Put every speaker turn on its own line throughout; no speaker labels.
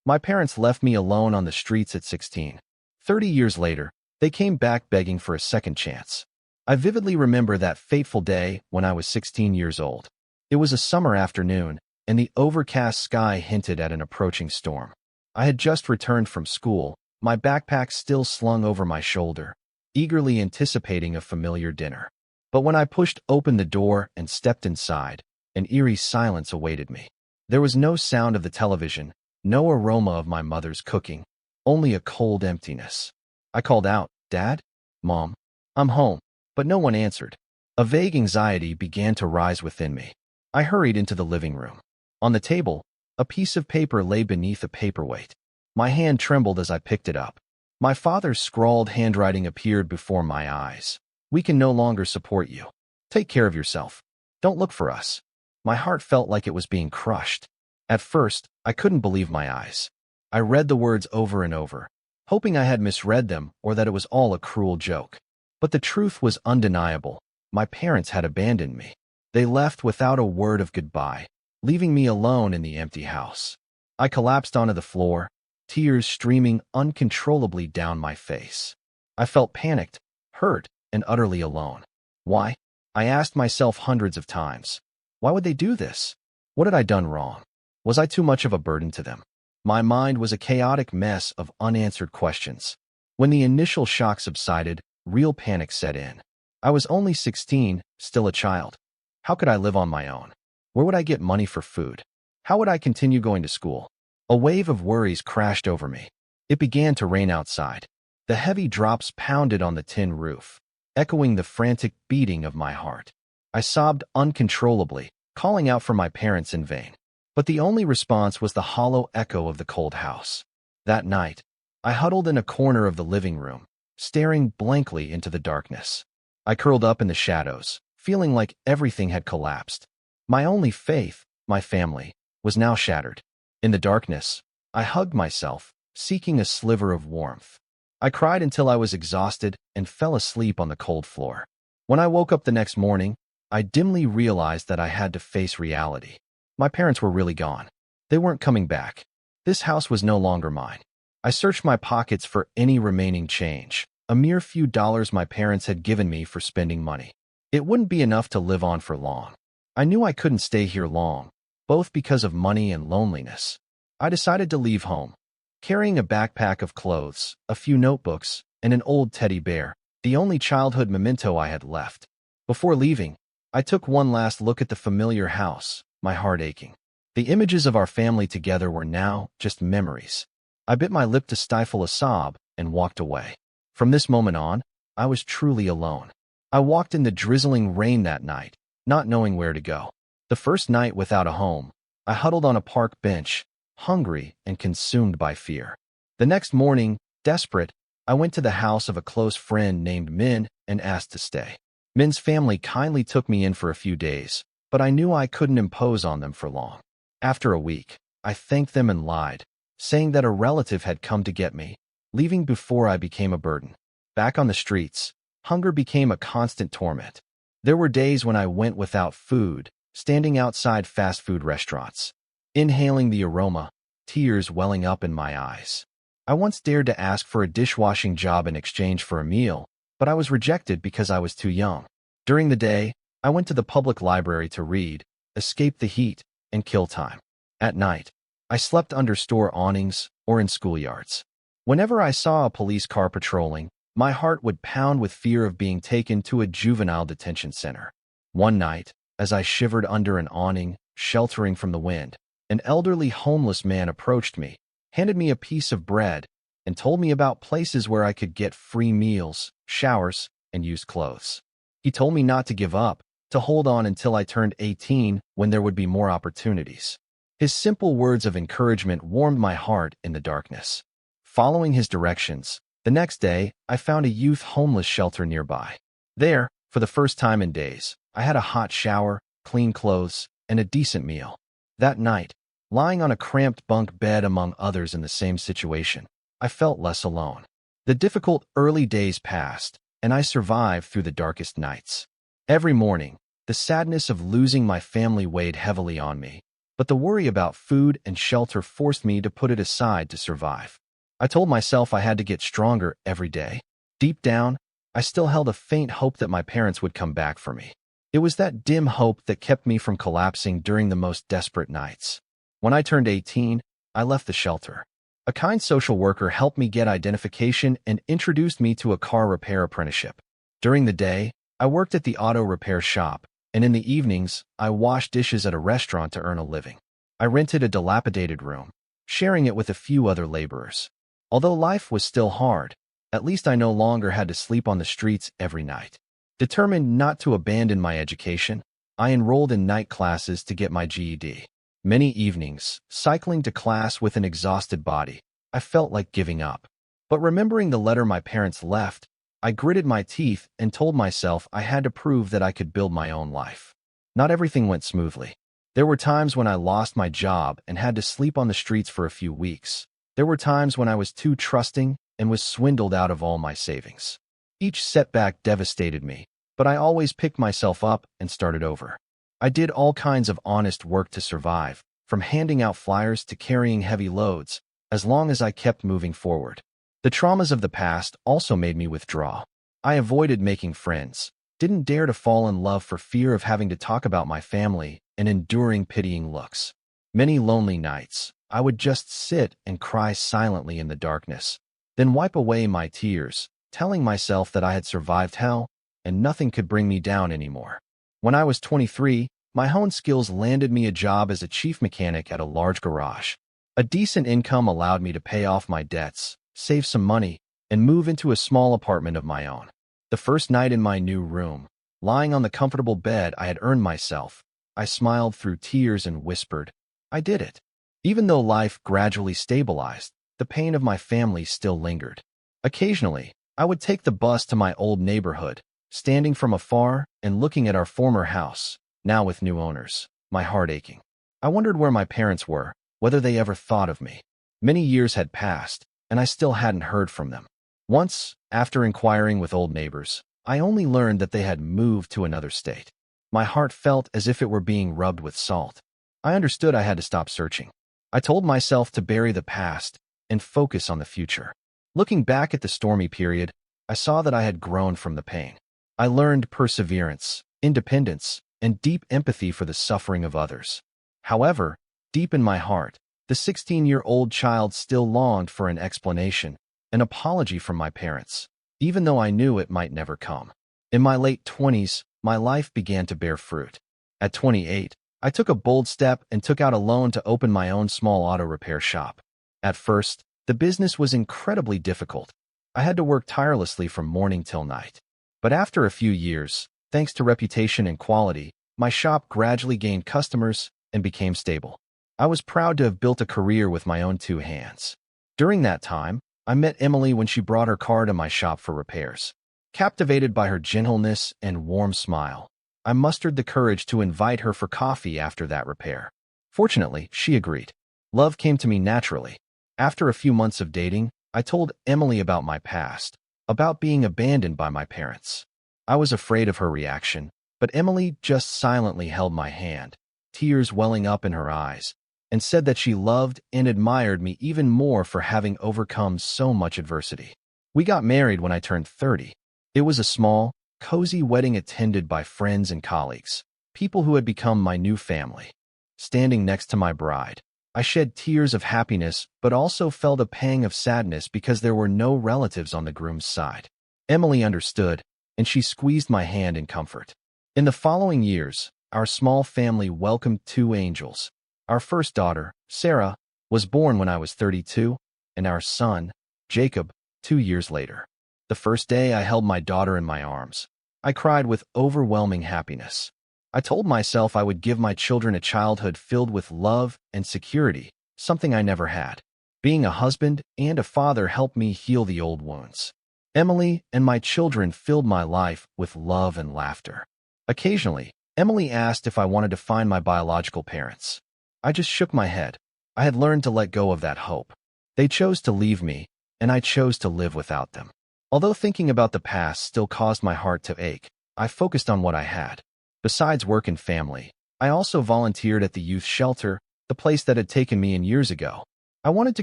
My parents left me alone on the streets at 16. 30 years later, they came back begging for a second chance. I vividly remember that fateful day when I was 16 years old. It was a summer afternoon, and the overcast sky hinted at an approaching storm. I had just returned from school, my backpack still slung over my shoulder, eagerly anticipating a familiar dinner. But when I pushed open the door and stepped inside, an eerie silence awaited me. There was no sound of the television, no aroma of my mother's cooking, only a cold emptiness. I called out, "Dad? Mom? I'm home." But no one answered. A vague anxiety began to rise within me. I hurried into the living room. On the table, a piece of paper lay beneath a paperweight. My hand trembled as I picked it up. My father's scrawled handwriting appeared before my eyes. "We can no longer support you. Take care of yourself. Don't look for us." My heart felt like it was being crushed. At first, I couldn't believe my eyes. I read the words over and over, hoping I had misread them or that it was all a cruel joke. But the truth was undeniable. My parents had abandoned me. They left without a word of goodbye, leaving me alone in the empty house. I collapsed onto the floor, tears streaming uncontrollably down my face. I felt panicked, hurt, and utterly alone. Why? I asked myself hundreds of times. Why would they do this? What had I done wrong? Was I too much of a burden to them? My mind was a chaotic mess of unanswered questions. When the initial shock subsided, real panic set in. I was only 16, still a child. How could I live on my own? Where would I get money for food? How would I continue going to school? A wave of worries crashed over me. It began to rain outside. The heavy drops pounded on the tin roof, echoing the frantic beating of my heart. I sobbed uncontrollably, calling out for my parents in vain. But the only response was the hollow echo of the cold house. That night, I huddled in a corner of the living room, staring blankly into the darkness. I curled up in the shadows, feeling like everything had collapsed. My only faith, my family, was now shattered. In the darkness, I hugged myself, seeking a sliver of warmth. I cried until I was exhausted and fell asleep on the cold floor. When I woke up the next morning, I dimly realized that I had to face reality. My parents were really gone. They weren't coming back. This house was no longer mine. I searched my pockets for any remaining change, a mere few dollars my parents had given me for spending money. It wouldn't be enough to live on for long. I knew I couldn't stay here long, both because of money and loneliness. I decided to leave home, carrying a backpack of clothes, a few notebooks, and an old teddy bear, the only childhood memento I had left. Before leaving, I took one last look at the familiar house, my heart aching. The images of our family together were now just memories. I bit my lip to stifle a sob and walked away. From this moment on, I was truly alone. I walked in the drizzling rain that night, not knowing where to go. The first night without a home, I huddled on a park bench, hungry and consumed by fear. The next morning, desperate, I went to the house of a close friend named Min and asked to stay. Min's family kindly took me in for a few days, but I knew I couldn't impose on them for long. After a week, I thanked them and lied, saying that a relative had come to get me, leaving before I became a burden. Back on the streets, hunger became a constant torment. There were days when I went without food, standing outside fast food restaurants, inhaling the aroma, tears welling up in my eyes. I once dared to ask for a dishwashing job in exchange for a meal, but I was rejected because I was too young. During the day, I went to the public library to read, escape the heat, and kill time. At night, I slept under store awnings or in schoolyards. Whenever I saw a police car patrolling, my heart would pound with fear of being taken to a juvenile detention center. One night, as I shivered under an awning, sheltering from the wind, an elderly homeless man approached me, handed me a piece of bread, and told me about places where I could get free meals, showers, and used clothes. He told me not to give up, to hold on until I turned 18 when there would be more opportunities. His simple words of encouragement warmed my heart in the darkness. Following his directions, the next day, I found a youth homeless shelter nearby. There, for the first time in days, I had a hot shower, clean clothes, and a decent meal. That night, lying on a cramped bunk bed among others in the same situation, I felt less alone. The difficult early days passed, and I survived through the darkest nights. Every morning, the sadness of losing my family weighed heavily on me, but the worry about food and shelter forced me to put it aside to survive. I told myself I had to get stronger every day. Deep down, I still held a faint hope that my parents would come back for me. It was that dim hope that kept me from collapsing during the most desperate nights. When I turned 18, I left the shelter. A kind social worker helped me get identification and introduced me to a car repair apprenticeship. During the day, I worked at the auto repair shop, and in the evenings, I washed dishes at a restaurant to earn a living. I rented a dilapidated room, sharing it with a few other laborers. Although life was still hard, at least I no longer had to sleep on the streets every night. Determined not to abandon my education, I enrolled in night classes to get my GED. Many evenings, cycling to class with an exhausted body, I felt like giving up. But remembering the letter my parents left, I gritted my teeth and told myself I had to prove that I could build my own life. Not everything went smoothly. There were times when I lost my job and had to sleep on the streets for a few weeks. There were times when I was too trusting and was swindled out of all my savings. Each setback devastated me, but I always picked myself up and started over. I did all kinds of honest work to survive, from handing out flyers to carrying heavy loads, as long as I kept moving forward. The traumas of the past also made me withdraw. I avoided making friends, didn't dare to fall in love for fear of having to talk about my family and enduring pitying looks. Many lonely nights, I would just sit and cry silently in the darkness, then wipe away my tears, telling myself that I had survived hell and nothing could bring me down anymore. When I was 23, my own skills landed me a job as a chief mechanic at a large garage. A decent income allowed me to pay off my debts, save some money, and move into a small apartment of my own. The first night in my new room, lying on the comfortable bed I had earned myself, I smiled through tears and whispered, "I did it." Even though life gradually stabilized, the pain of my family still lingered. Occasionally, I would take the bus to my old neighborhood, standing from afar and looking at our former house, now with new owners, my heart aching. I wondered where my parents were, whether they ever thought of me. Many years had passed, and I still hadn't heard from them. Once, after inquiring with old neighbors, I only learned that they had moved to another state. My heart felt as if it were being rubbed with salt. I understood I had to stop searching. I told myself to bury the past and focus on the future. Looking back at the stormy period, I saw that I had grown from the pain. I learned perseverance, independence, and deep empathy for the suffering of others. However, deep in my heart, the 16-year-old child still longed for an explanation, an apology from my parents, even though I knew it might never come. In my late 20s, my life began to bear fruit. At 28, I took a bold step and took out a loan to open my own small auto repair shop. At first, the business was incredibly difficult. I had to work tirelessly from morning till night. But after a few years, thanks to reputation and quality, my shop gradually gained customers and became stable. I was proud to have built a career with my own two hands. During that time, I met Emily when she brought her car to my shop for repairs. Captivated by her gentleness and warm smile, I mustered the courage to invite her for coffee after that repair. Fortunately, she agreed. Love came to me naturally. After a few months of dating, I told Emily about my past, about being abandoned by my parents. I was afraid of her reaction, but Emily just silently held my hand, tears welling up in her eyes, and said that she loved and admired me even more for having overcome so much adversity. We got married when I turned 30. It was a small, cozy wedding attended by friends and colleagues, people who had become my new family. Standing next to my bride, I shed tears of happiness but also felt a pang of sadness because there were no relatives on the groom's side. Emily understood, and she squeezed my hand in comfort. In the following years, our small family welcomed two angels. Our first daughter, Sarah, was born when I was 32, and our son, Jacob, 2 years later. The first day I held my daughter in my arms, I cried with overwhelming happiness. I told myself I would give my children a childhood filled with love and security, something I never had. Being a husband and a father helped me heal the old wounds. Emily and my children filled my life with love and laughter. Occasionally, Emily asked if I wanted to find my biological parents. I just shook my head. I had learned to let go of that hope. They chose to leave me, and I chose to live without them. Although thinking about the past still caused my heart to ache, I focused on what I had. Besides work and family, I also volunteered at the youth shelter, the place that had taken me in years ago. I wanted to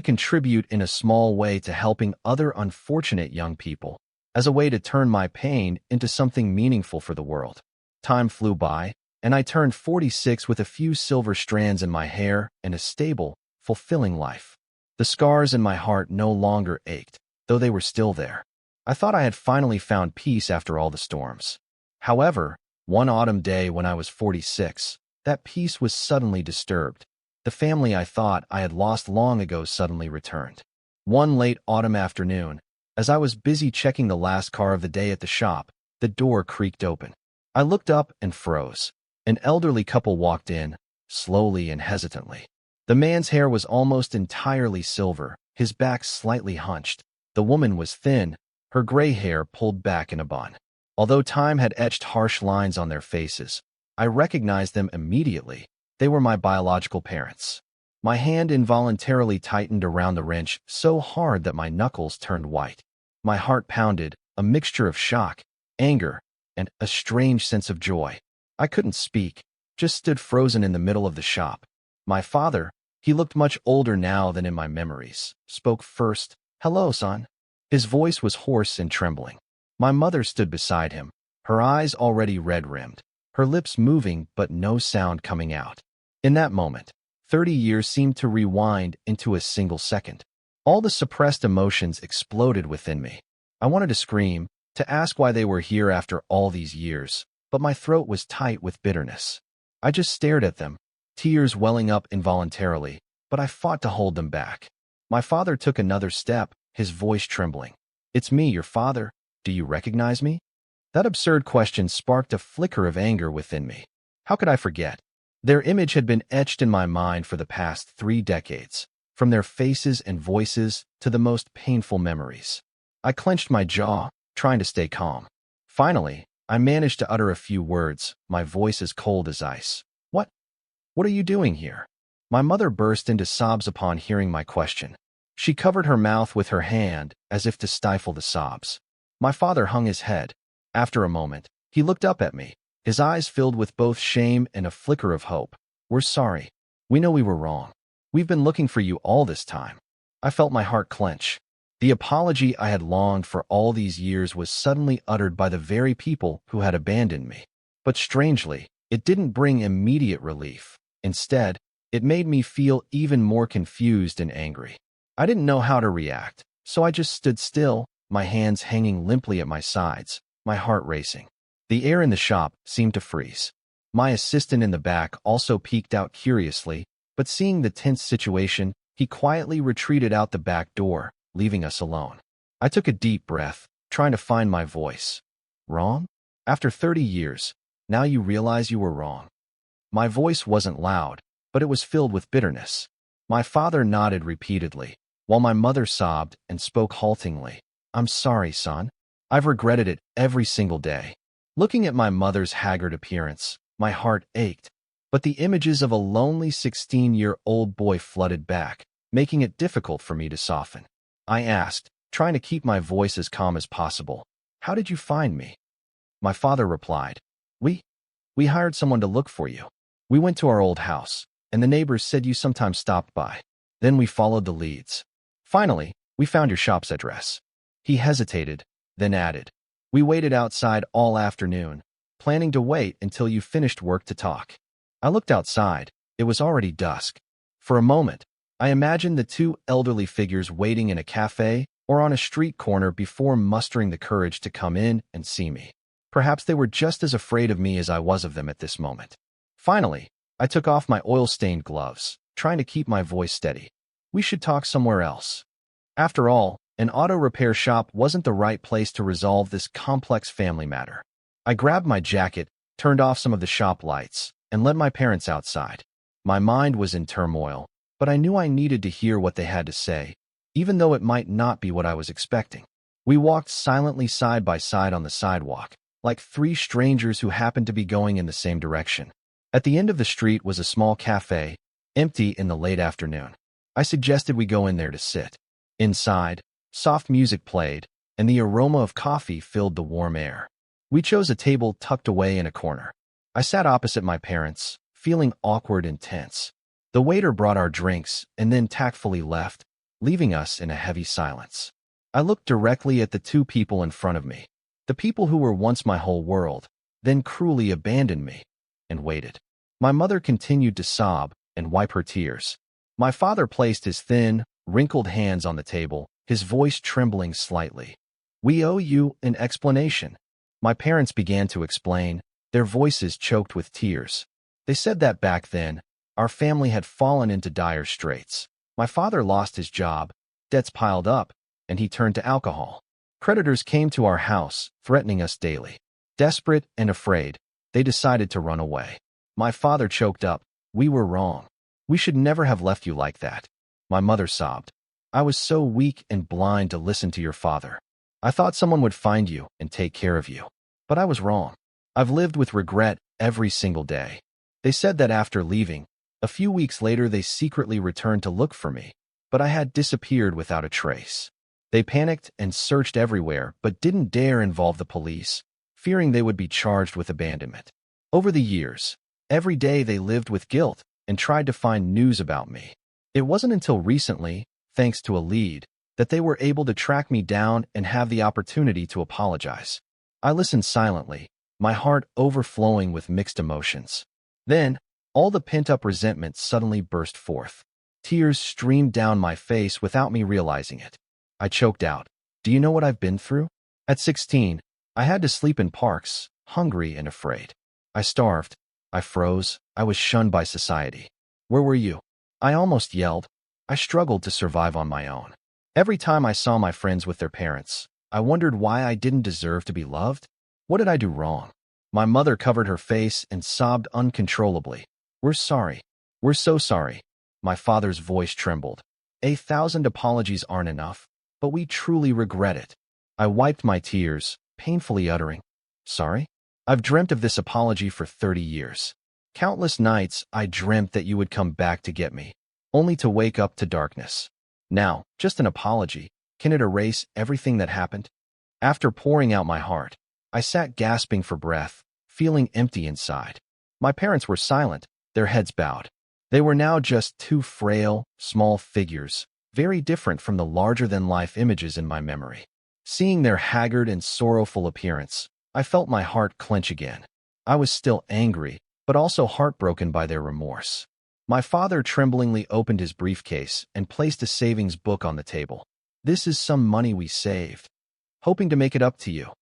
contribute in a small way to helping other unfortunate young people, as a way to turn my pain into something meaningful for the world. Time flew by, and I turned 46 with a few silver strands in my hair and a stable, fulfilling life. The scars in my heart no longer ached, though they were still there. I thought I had finally found peace after all the storms. However, one autumn day when I was 46, that peace was suddenly disturbed. The family I thought I had lost long ago suddenly returned. One late autumn afternoon, as I was busy checking the last car of the day at the shop, the door creaked open. I looked up and froze. An elderly couple walked in, slowly and hesitantly. The man's hair was almost entirely silver, his back slightly hunched. The woman was thin, her gray hair pulled back in a bun. Although time had etched harsh lines on their faces, I recognized them immediately. They were my biological parents. My hand involuntarily tightened around the wrench so hard that my knuckles turned white. My heart pounded, a mixture of shock, anger, and a strange sense of joy. I couldn't speak, just stood frozen in the middle of the shop. My father, he looked much older now than in my memories, spoke first. "Hello, son." His voice was hoarse and trembling. My mother stood beside him, her eyes already red-rimmed, her lips moving but no sound coming out. In that moment, 30 years seemed to rewind into a single second. All the suppressed emotions exploded within me. I wanted to scream, to ask why they were here after all these years, but my throat was tight with bitterness. I just stared at them, tears welling up involuntarily, but I fought to hold them back. My father took another step, his voice trembling. "It's me, your father. Do you recognize me?" That absurd question sparked a flicker of anger within me. How could I forget? Their image had been etched in my mind for the past 3 decades, from their faces and voices to the most painful memories. I clenched my jaw, trying to stay calm. Finally, I managed to utter a few words, my voice as cold as ice. What are you doing here?" My mother burst into sobs upon hearing my question. She covered her mouth with her hand, as if to stifle the sobs. My father hung his head. After a moment, he looked up at me, his eyes filled with both shame and a flicker of hope. "We're sorry. We know we were wrong. We've been looking for you all this time." I felt my heart clench. The apology I had longed for all these years was suddenly uttered by the very people who had abandoned me. But strangely, it didn't bring immediate relief. Instead, it made me feel even more confused and angry. I didn't know how to react, so I just stood still, my hands hanging limply at my sides, my heart racing. The air in the shop seemed to freeze. My assistant in the back also peeked out curiously, but seeing the tense situation, he quietly retreated out the back door, leaving us alone. I took a deep breath, trying to find my voice. "Wrong? After 30 years, now you realize you were wrong." My voice wasn't loud, but it was filled with bitterness. My father nodded repeatedly, while my mother sobbed and spoke haltingly. "I'm sorry, son. I've regretted it every single day." Looking at my mother's haggard appearance, my heart ached, but the images of a lonely 16-year-old boy flooded back, making it difficult for me to soften. I asked, trying to keep my voice as calm as possible, "How did you find me?" My father replied, We hired someone to look for you. We went to our old house, and the neighbors said you sometimes stopped by. Then we followed the leads. Finally, we found your shop's address." He hesitated, then added, "We waited outside all afternoon, planning to wait until you finished work to talk." I looked outside. It was already dusk. For a moment, I imagined the 2 elderly figures waiting in a cafe or on a street corner before mustering the courage to come in and see me. Perhaps they were just as afraid of me as I was of them at this moment. Finally, I took off my oil-stained gloves, trying to keep my voice steady. "We should talk somewhere else." After all, an auto repair shop wasn't the right place to resolve this complex family matter. I grabbed my jacket, turned off some of the shop lights, and led my parents outside. My mind was in turmoil, but I knew I needed to hear what they had to say, even though it might not be what I was expecting. We walked silently side by side on the sidewalk, like 3 strangers who happened to be going in the same direction. At the end of the street was a small cafe, empty in the late afternoon. I suggested we go in there to sit. Inside, soft music played, and the aroma of coffee filled the warm air. We chose a table tucked away in a corner. I sat opposite my parents, feeling awkward and tense. The waiter brought our drinks and then tactfully left, leaving us in a heavy silence. I looked directly at the two people in front of me, the people who were once my whole world, then cruelly abandoned me, and waited. My mother continued to sob and wipe her tears. My father placed his thin, wrinkled hands on the table, his voice trembling slightly. "We owe you an explanation." My parents began to explain, their voices choked with tears. They said that back then, our family had fallen into dire straits. My father lost his job, debts piled up, and he turned to alcohol. Creditors came to our house, threatening us daily. Desperate and afraid, they decided to run away. My father choked up, "We were wrong. We should never have left you like that." My mother sobbed, "I was so weak and blind to listen to your father. I thought someone would find you and take care of you. But I was wrong. I've lived with regret every single day." They said that after leaving, a few weeks later they secretly returned to look for me, but I had disappeared without a trace. They panicked and searched everywhere but didn't dare involve the police, fearing they would be charged with abandonment. Over the years, every day they lived with guilt and tried to find news about me. It wasn't until recently, thanks to a lead, that they were able to track me down and have the opportunity to apologize. I listened silently, my heart overflowing with mixed emotions. Then, all the pent-up resentment suddenly burst forth. Tears streamed down my face without me realizing it. I choked out, "Do you know what I've been through?" At 16, I had to sleep in parks, hungry and afraid. I starved. I froze. I was shunned by society. "Where were you?" I almost yelled. I struggled to survive on my own. Every time I saw my friends with their parents, I wondered why I didn't deserve to be loved. What did I do wrong? My mother covered her face and sobbed uncontrollably. "We're sorry. We're so sorry." My father's voice trembled. "1,000 apologies aren't enough, but we truly regret it." I wiped my tears, painfully uttering, "Sorry? I've dreamt of this apology for 30 years. Countless nights I dreamt that you would come back to get me, only to wake up to darkness. Now, just an apology, can it erase everything that happened?" After pouring out my heart, I sat gasping for breath, feeling empty inside. My parents were silent, their heads bowed. They were now just two frail, small figures, very different from the larger-than-life images in my memory. Seeing their haggard and sorrowful appearance, I felt my heart clench again. I was still angry, but also heartbroken by their remorse. My father tremblingly opened his briefcase and placed a savings book on the table. "This is some money we saved, hoping to make it up to you."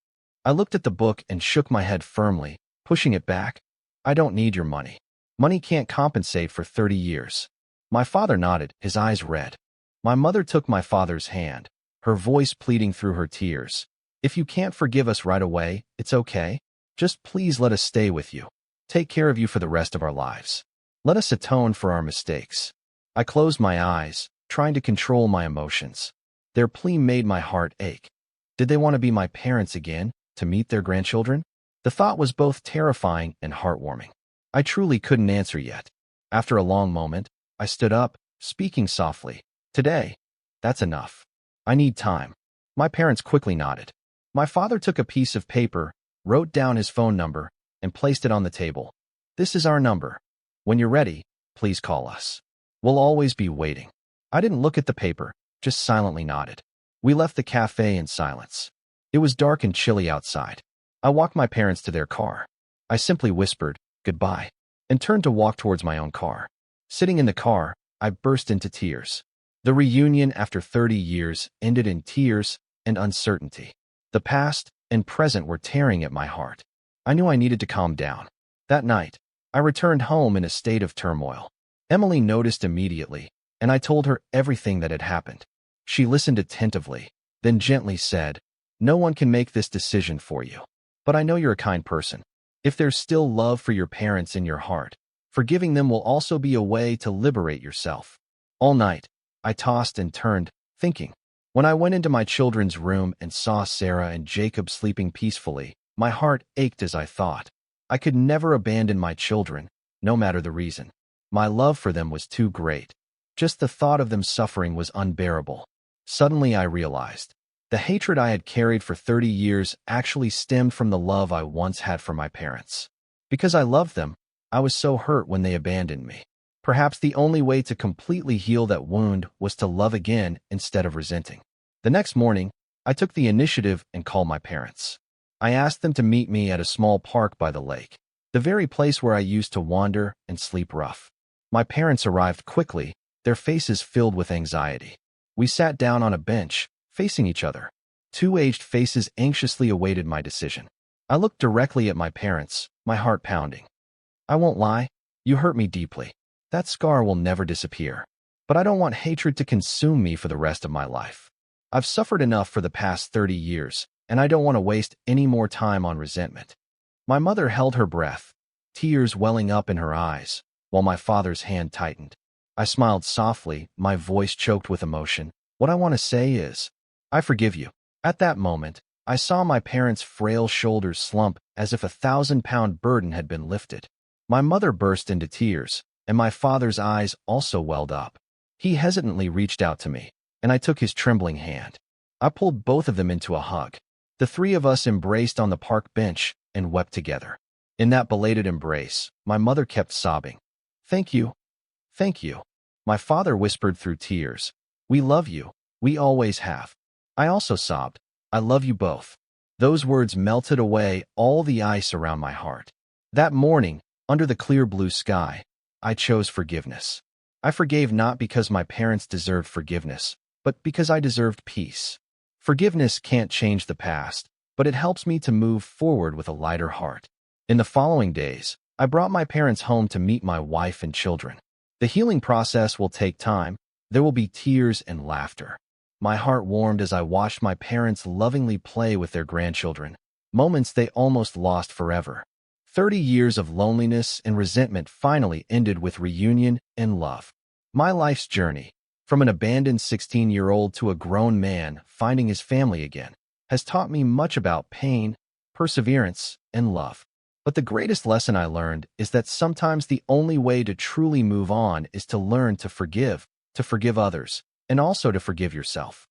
I looked at the book and shook my head firmly, pushing it back. "I don't need your money. Money can't compensate for 30 years. My father nodded, his eyes red. My mother took my father's hand, her voice pleading through her tears. "If you can't forgive us right away, it's okay. Just please let us stay with you. Take care of you for the rest of our lives. Let us atone for our mistakes." I closed my eyes, trying to control my emotions. Their plea made my heart ache. Did they want to be my parents again, to meet their grandchildren? The thought was both terrifying and heartwarming. I truly couldn't answer yet. After a long moment, I stood up, speaking softly. "Today, that's enough. I need time." My parents quickly nodded. My father took a piece of paper, wrote down his phone number, and placed it on the table. "This is our number. When you're ready, please call us. We'll always be waiting." I didn't look at the paper, just silently nodded. We left the cafe in silence. It was dark and chilly outside. I walked my parents to their car. I simply whispered, "Goodbye," and turned to walk towards my own car. Sitting in the car, I burst into tears. The reunion after 30 years ended in tears and uncertainty. The past and present were tearing at my heart. I knew I needed to calm down. That night, I returned home in a state of turmoil. Emily noticed immediately, and I told her everything that had happened. She listened attentively, then gently said, "No one can make this decision for you. But I know you're a kind person. If there's still love for your parents in your heart, forgiving them will also be a way to liberate yourself." All night, I tossed and turned, thinking. When I went into my children's room and saw Sarah and Jacob sleeping peacefully, my heart ached as I thought. I could never abandon my children, no matter the reason. My love for them was too great. Just the thought of them suffering was unbearable. Suddenly I realized, the hatred I had carried for 30 years actually stemmed from the love I once had for my parents. Because I loved them, I was so hurt when they abandoned me. Perhaps the only way to completely heal that wound was to love again instead of resenting. The next morning, I took the initiative and called my parents. I asked them to meet me at a small park by the lake, the very place where I used to wander and sleep rough. My parents arrived quickly, their faces filled with anxiety. We sat down on a bench, facing each other. Two aged faces anxiously awaited my decision. I looked directly at my parents, my heart pounding. I won't lie, you hurt me deeply. That scar will never disappear. But I don't want hatred to consume me for the rest of my life. I've suffered enough for the past 30 years, and I don't want to waste any more time on resentment. My mother held her breath, tears welling up in her eyes, while my father's hand tightened. I smiled softly, my voice choked with emotion. What I want to say is, I forgive you. At that moment, I saw my parents' frail shoulders slump as if a 1,000-pound burden had been lifted. My mother burst into tears, and my father's eyes also welled up. He hesitantly reached out to me, and I took his trembling hand. I pulled both of them into a hug. The three of us embraced on the park bench and wept together. In that belated embrace, my mother kept sobbing. Thank you. Thank you. My father whispered through tears. We love you. We always have. I also sobbed. I love you both. Those words melted away all the ice around my heart. That morning, under the clear blue sky, I chose forgiveness. I forgave not because my parents deserved forgiveness, but because I deserved peace. Forgiveness can't change the past, but it helps me to move forward with a lighter heart. In the following days, I brought my parents home to meet my wife and children. The healing process will take time. There will be tears and laughter. My heart warmed as I watched my parents lovingly play with their grandchildren, moments they almost lost forever. 30 years of loneliness and resentment finally ended with reunion and love. My life's journey, from an abandoned 16-year-old to a grown man finding his family again, has taught me much about pain, perseverance, and love. But the greatest lesson I learned is that sometimes the only way to truly move on is to learn to forgive others, and also to forgive yourself.